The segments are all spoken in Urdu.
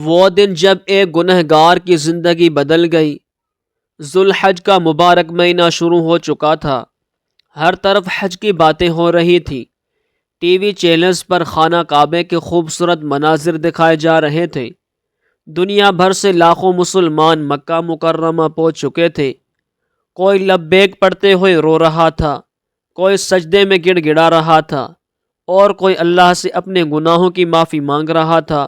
وہ دن جب ایک گنہگار کی زندگی بدل گئی۔ ذوالحج کا مبارک مہینہ شروع ہو چکا تھا۔ ہر طرف حج کی باتیں ہو رہی تھی۔ ٹی وی چینلز پر خانہ کعبے کے خوبصورت مناظر دکھائے جا رہے تھے۔ دنیا بھر سے لاکھوں مسلمان مکہ مکرمہ پہنچ چکے تھے۔ کوئی لبیک پڑھتے ہوئے رو رہا تھا، کوئی سجدے میں گڑ گڑا رہا تھا، اور کوئی اللہ سے اپنے گناہوں کی معافی مانگ رہا تھا۔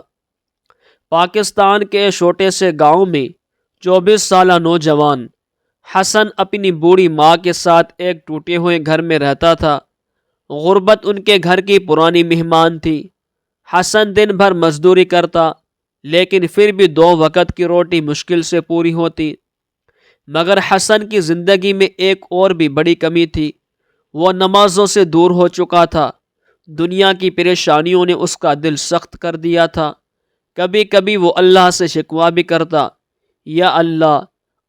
پاکستان کے چھوٹے سے گاؤں میں 24 سالہ نوجوان حسن اپنی بوڑھی ماں کے ساتھ ایک ٹوٹے ہوئے گھر میں رہتا تھا۔ غربت ان کے گھر کی پرانی مہمان تھی۔ حسن دن بھر مزدوری کرتا، لیکن پھر بھی 2 وقت کی روٹی مشکل سے پوری ہوتی۔ مگر حسن کی زندگی میں ایک اور بھی بڑی کمی تھی۔ وہ نمازوں سے دور ہو چکا تھا۔ دنیا کی پریشانیوں نے اس کا دل سخت کر دیا تھا۔ کبھی کبھی وہ اللہ سے شکوہ بھی کرتا، یا اللہ،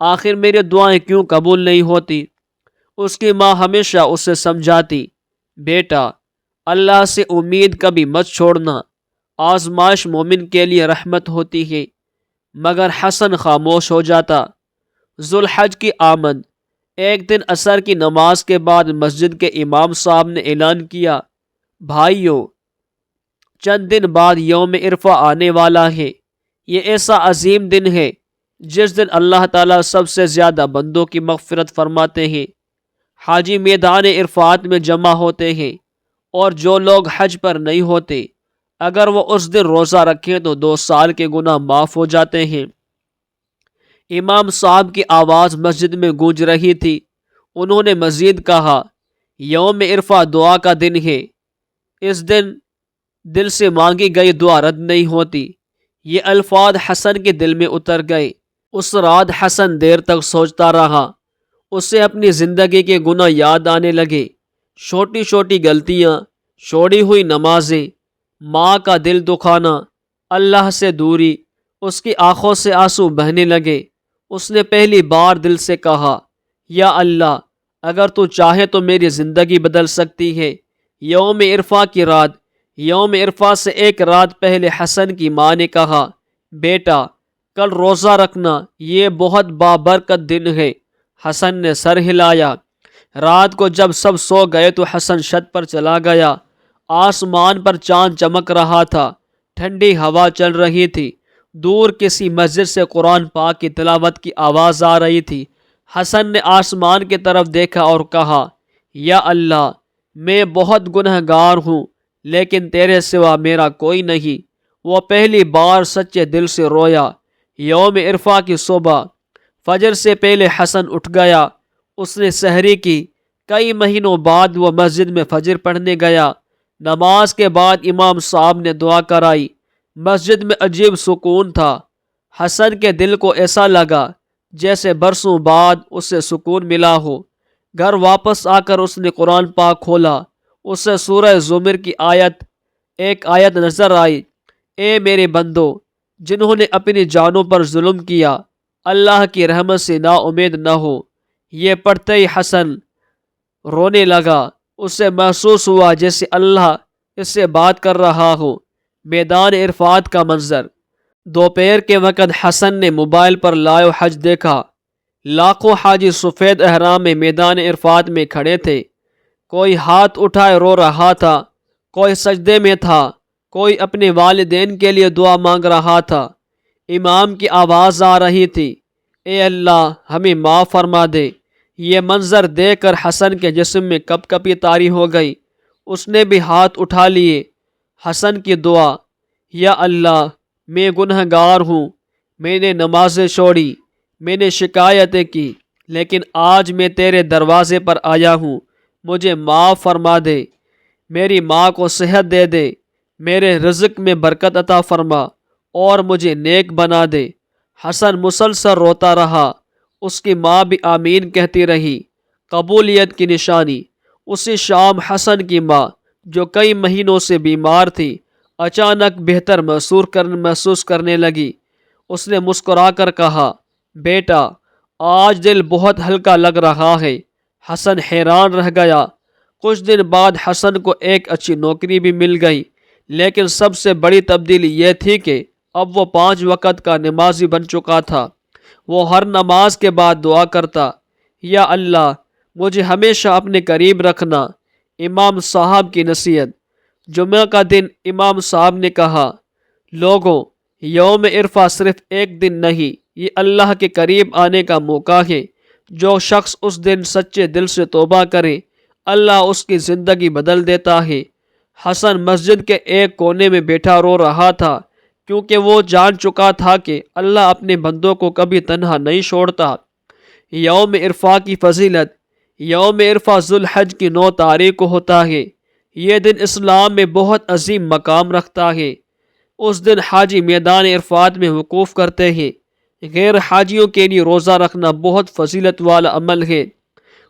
آخر میری دعائیں کیوں قبول نہیں ہوتی؟ اس کی ماں ہمیشہ اسے سمجھاتی، بیٹا، اللہ سے امید کبھی مت چھوڑنا، آزمائش مومن کے لیے رحمت ہوتی ہے۔ مگر حسن خاموش ہو جاتا۔ ذوالحج کی آمد۔ ایک دن عصر کی نماز کے بعد مسجد کے امام صاحب نے اعلان کیا، بھائیو، چند دن بعد یوم عرفہ آنے والا ہے۔ یہ ایسا عظیم دن ہے جس دن اللہ تعالیٰ سب سے زیادہ بندوں کی مغفرت فرماتے ہیں۔ حاجی میدان عرفات میں جمع ہوتے ہیں، اور جو لوگ حج پر نہیں ہوتے، اگر وہ اس دن روزہ رکھیں تو 2 سال کے گناہ معاف ہو جاتے ہیں۔ امام صاحب کی آواز مسجد میں گونج رہی تھی۔ انہوں نے مزید کہا، یوم عرفہ دعا کا دن ہے۔ اس دن دل سے مانگی گئی دعا رد نہیں ہوتی۔ یہ الفاظ حسن کے دل میں اتر گئے۔ اس رات حسن دیر تک سوچتا رہا۔ اسے اپنی زندگی کے گناہ یاد آنے لگے، چھوٹی چھوٹی غلطیاں، چھوڑی ہوئی نمازیں، ماں کا دل دکھانا، اللہ سے دوری۔ اس کی آنکھوں سے آنسو بہنے لگے۔ اس نے پہلی بار دل سے کہا، یا اللہ، اگر تو چاہے تو میری زندگی بدل سکتی ہے۔ یوم عرفہ کی رات۔ یوم عرفہ سے ایک رات پہلے حسن کی ماں نے کہا، بیٹا، کل روزہ رکھنا، یہ بہت بابرکت دن ہے۔ حسن نے سر ہلایا۔ رات کو جب سب سو گئے تو حسن چھت پر چلا گیا۔ آسمان پر چاند چمک رہا تھا، ٹھنڈی ہوا چل رہی تھی، دور کسی مسجد سے قرآن پاک کی تلاوت کی آواز آ رہی تھی۔ حسن نے آسمان کی طرف دیکھا اور کہا، یا اللہ، میں بہت گنہگار ہوں، لیکن تیرے سوا میرا کوئی نہیں۔ وہ پہلی بار سچے دل سے رویا۔ یوم عرفہ کی صبح، فجر سے پہلے حسن اٹھ گیا۔ اس نے سحری کی۔ کئی مہینوں بعد وہ مسجد میں فجر پڑھنے گیا۔ نماز کے بعد امام صاحب نے دعا کرائی۔ مسجد میں عجیب سکون تھا۔ حسن کے دل کو ایسا لگا جیسے برسوں بعد اسے سکون ملا ہو۔ گھر واپس آ کر اس نے قرآن پاک کھولا۔ اسے سورہ زمر کی ایک آیت نظر آئی، اے میرے بندو، جنہوں نے اپنی جانوں پر ظلم کیا، اللہ کی رحمت سے نا امید نہ ہو۔ یہ پڑھتے ہی حسن رونے لگا۔ اسے محسوس ہوا جیسے اللہ اس سے بات کر رہا ہو۔ میدان عرفات کا منظر۔ دوپہر کے وقت حسن نے موبائل پر لائیو حج دیکھا۔ لاکھوں حاجی سفید احرام میں میدان عرفات میں کھڑے تھے۔ کوئی ہاتھ اٹھائے رو رہا تھا، کوئی سجدے میں تھا، کوئی اپنے والدین کے لیے دعا مانگ رہا تھا۔ امام کی آواز آ رہی تھی، اے اللہ، ہمیں معاف فرما دے۔ یہ منظر دیکھ کر حسن کے جسم میں کپ کپی طاری ہو گئی۔ اس نے بھی ہاتھ اٹھا لیے۔ حسن کی دعا، یا اللہ، میں گنہگار ہوں، میں نے نمازیں چھوڑی، میں نے شکایتیں کی، لیکن آج میں تیرے دروازے پر آیا ہوں، مجھے معاف فرما دے۔ میری ماں کو صحت دے دے، میرے رزق میں برکت عطا فرما، اور مجھے نیک بنا دے۔ حسن مسلسل روتا رہا۔ اس کی ماں بھی آمین کہتی رہی۔ قبولیت کی نشانی۔ اسی شام حسن کی ماں، جو کئی مہینوں سے بیمار تھی، اچانک بہتر محسوس کرنے لگی۔ اس نے مسکرا کر کہا، بیٹا، آج دل بہت ہلکا لگ رہا ہے۔ حسن حیران رہ گیا۔ کچھ دن بعد حسن کو ایک اچھی نوکری بھی مل گئی، لیکن سب سے بڑی تبدیلی یہ تھی کہ اب وہ 5 وقت کا نمازی بن چکا تھا۔ وہ ہر نماز کے بعد دعا کرتا، یا اللہ مجھے ہمیشہ اپنے قریب رکھنا۔ امام صاحب کی نصیحت۔ جمعہ کا دن امام صاحب نے کہا، لوگوں، یوم عرفہ صرف ایک دن نہیں، یہ اللہ کے قریب آنے کا موقع ہے۔ جو شخص اس دن سچے دل سے توبہ کرے، اللہ اس کی زندگی بدل دیتا ہے۔ حسن مسجد کے ایک کونے میں بیٹھا رو رہا تھا، کیونکہ وہ جان چکا تھا کہ اللہ اپنے بندوں کو کبھی تنہا نہیں چھوڑتا۔ یوم عرفہ کی فضیلت۔ یوم عرفہ ذو الحج کی 9 تاریخ کو ہوتا ہے۔ یہ دن اسلام میں بہت عظیم مقام رکھتا ہے۔ اس دن حاجی میدان عرفات میں وقوف کرتے ہیں۔ غیر حاجیوں کے لیے روزہ رکھنا بہت فضیلت والا عمل ہے۔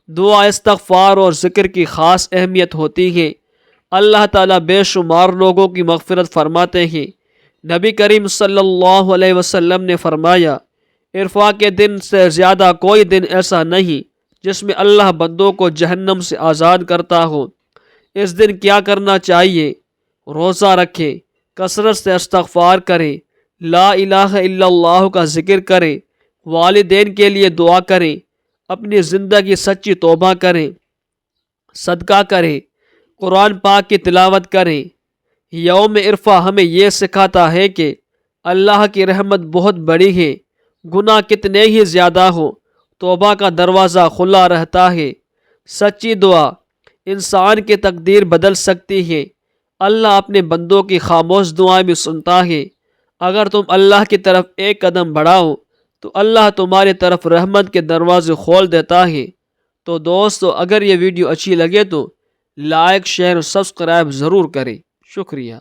دعا، استغفار اور ذکر کی خاص اہمیت ہوتی ہے۔ اللہ تعالیٰ بے شمار لوگوں کی مغفرت فرماتے ہیں۔ نبی کریم صلی اللہ علیہ وسلم نے فرمایا، عرفہ کے دن سے زیادہ کوئی دن ایسا نہیں جس میں اللہ بندوں کو جہنم سے آزاد کرتا ہو۔ اس دن کیا کرنا چاہیے؟ روزہ رکھیں، کثرت سے استغفار کریں، لا الہ الا اللہ کا ذکر کریں، والدین کے لیے دعا کریں، اپنی زندگی سچی توبہ کریں، صدقہ کریں، قرآن پاک کی تلاوت کریں۔ یوم عرفہ ہمیں یہ سکھاتا ہے کہ اللہ کی رحمت بہت بڑی ہے، گناہ کتنے ہی زیادہ ہوں، توبہ کا دروازہ کھلا رہتا ہے۔ سچی دعا انسان کی تقدیر بدل سکتی ہے۔ اللہ اپنے بندوں کی خاموش دعائیں بھی سنتا ہے۔ اگر تم اللہ کی طرف ایک قدم بڑھاؤ تو اللہ تمہاری طرف رحمت کے دروازے کھول دیتا ہے۔ تو دوستو، اگر یہ ویڈیو اچھی لگے تو لائک، شیئر اور سبسکرائب ضرور کریں۔ شکریہ۔